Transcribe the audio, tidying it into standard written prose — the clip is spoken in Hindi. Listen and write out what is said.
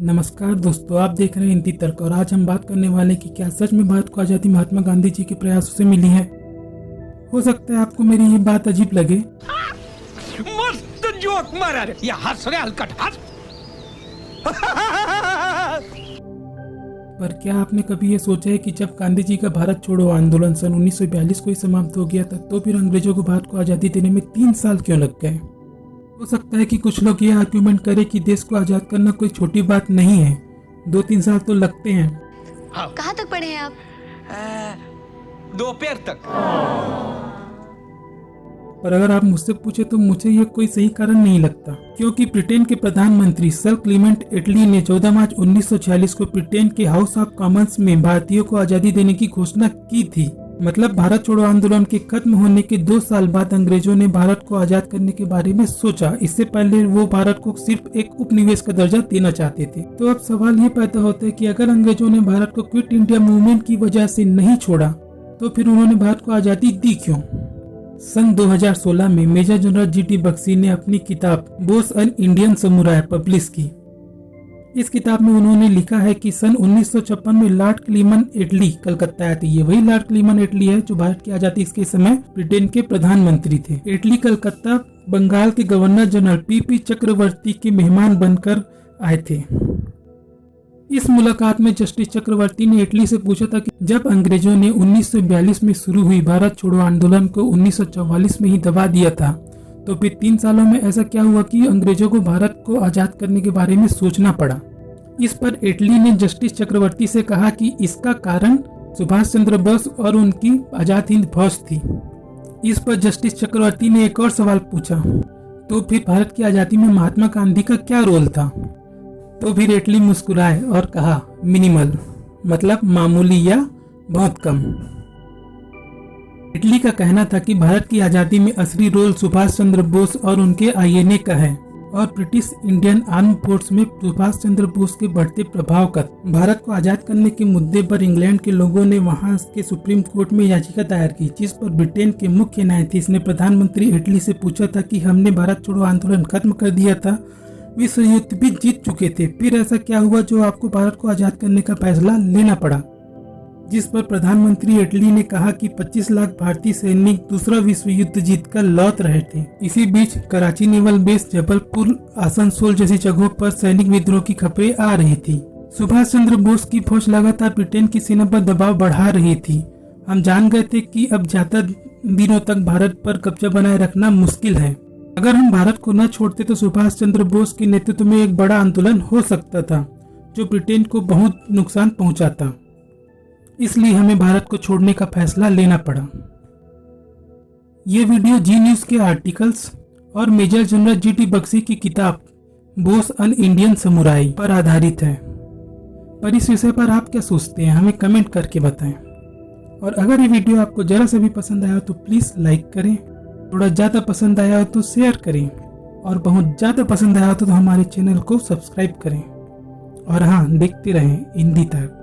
नमस्कार दोस्तों, आप देख रहे हैं हिंदी तर्क और आज हम बात करने वाले हैं कि क्या सच में भारत को आज़ादी महात्मा गांधी जी के प्रयासों से मिली है। हो सकता है आपको मेरी ये बात अजीब लगे, मस्त जोक मारा रे, ये हंस रे हलकट हंस। पर क्या आपने कभी ये सोचा है कि जब गांधी जी का भारत छोड़ो आंदोलन सन 1942 को ही समाप्त हो गया था, तो फिर अंग्रेजों को भारत को आज़ादी देने में 3 साल क्यों लग गए। हो सकता है कि कुछ लोग ये आर्ग्यूमेंट करें कि देश को आज़ाद करना कोई छोटी बात नहीं है, 2-3 साल तो लगते हैं। कहाँ तक पढ़े हैं आप? दोपहर तक। पर अगर आप मुझसे पूछे तो मुझे ये कोई सही कारण नहीं लगता, क्योंकि ब्रिटेन के प्रधानमंत्री सर क्लीमेंट एटली ने 14 मार्च 1946 को ब्रिटेन के हाउस ऑफ कॉमन्स में भारतीयों को आज़ादी देने की घोषणा की थी। मतलब भारत छोड़ो आंदोलन के खत्म होने के 2 साल बाद अंग्रेजों ने भारत को आजाद करने के बारे में सोचा। इससे पहले वो भारत को सिर्फ एक उपनिवेश का दर्जा देना चाहते थे। तो अब सवाल ये पैदा होता है कि अगर अंग्रेजों ने भारत को क्विट इंडिया मूवमेंट की वजह से नहीं छोड़ा, तो फिर उन्होंने भारत को आजादी दी क्यों। सन 2016 में मेजर जनरल जी.टी. बख्शी ने अपनी किताब Bose an Indian samurai publish की। इस किताब में उन्होंने लिखा है कि सन 1956 में लॉर्ड क्लीमन एटली कलकत्ता आए थे। ये वही लॉर्ड क्लीमन एटली है जो भारत की आजादी के समय ब्रिटेन के प्रधानमंत्री थे। एटली कलकत्ता बंगाल के गवर्नर जनरल पी चक्रवर्ती के मेहमान बनकर आए थे। इस मुलाकात में जस्टिस चक्रवर्ती ने एटली से पूछा था कि जब अंग्रेजों ने 1942 में शुरू हुई भारत छोड़ो आंदोलन को 1944 में ही दबा दिया था, तो फिर 3 सालों में ऐसा क्या हुआ कि अंग्रेजों को भारत को आजाद करने के बारे में सोचना पड़ा। इस पर एटली ने जस्टिस चक्रवर्ती से कहा कि इसका कारण सुभाष चंद्र बोस और उनकी आजाद हिंद फौज थी। इस पर जस्टिस चक्रवर्ती ने एक और सवाल पूछा, तो फिर भारत की आजादी में महात्मा गांधी का क्या रोल था। तो फिर एटली मुस्कुराए और कहा मिनिमल, मतलब मामूली या बहुत कम। एटली का कहना था कि भारत की आजादी में असली रोल सुभाष चंद्र बोस और उनके आईएनए का है और ब्रिटिश इंडियन आर्म फोर्स में सुभाष चंद्र बोस के बढ़ते प्रभाव का। भारत को आजाद करने के मुद्दे पर इंग्लैंड के लोगों ने वहां के सुप्रीम कोर्ट में याचिका दायर की, जिस पर ब्रिटेन के मुख्य न्यायाधीश ने प्रधानमंत्री एटली से पूछा था कि हमने भारत छोड़ो आंदोलन खत्म कर दिया था, विश्व युद्ध भी जीत चुके थे, फिर ऐसा क्या हुआ जो आपको भारत को आजाद करने का फैसला लेना पड़ा। जिस पर प्रधानमंत्री एटली ने कहा कि 25 लाख भारतीय सैनिक दूसरा विश्व युद्ध जीतकर लौट रहे थे। इसी बीच कराची नेवल बेस, जबलपुर, आसनसोल जैसी जगहों पर सैनिक विद्रोह की खबरें आ रही थी। सुभाष चंद्र बोस की फौज लगातार ब्रिटेन की सेना पर दबाव बढ़ा रही थी। हम जान गए थे कि अब ज्यादा दिनों तक भारत पर कब्जा बनाए रखना मुश्किल है। अगर हम भारत को न छोड़ते तो सुभाष चंद्र बोस के नेतृत्व में एक बड़ा आंदोलन हो सकता था जो ब्रिटेन को बहुत नुकसान पहुंचाता। इसलिए हमें भारत को छोड़ने का फैसला लेना पड़ा। ये वीडियो जी न्यूज के आर्टिकल्स और मेजर जनरल जी.टी. बख्शी की किताब बोस एन इंडियन समुराई पर आधारित है। पर इस विषय पर आप क्या सोचते हैं, हमें कमेंट करके बताएं। और अगर ये वीडियो आपको जरा सा भी पसंद आया हो तो प्लीज लाइक करें, थोड़ा ज्यादा पसंद आया हो तो शेयर करें, और बहुत ज्यादा पसंद आया हो तो हमारे चैनल को सब्सक्राइब करें। और हाँ, देखते रहें हिंदी तक।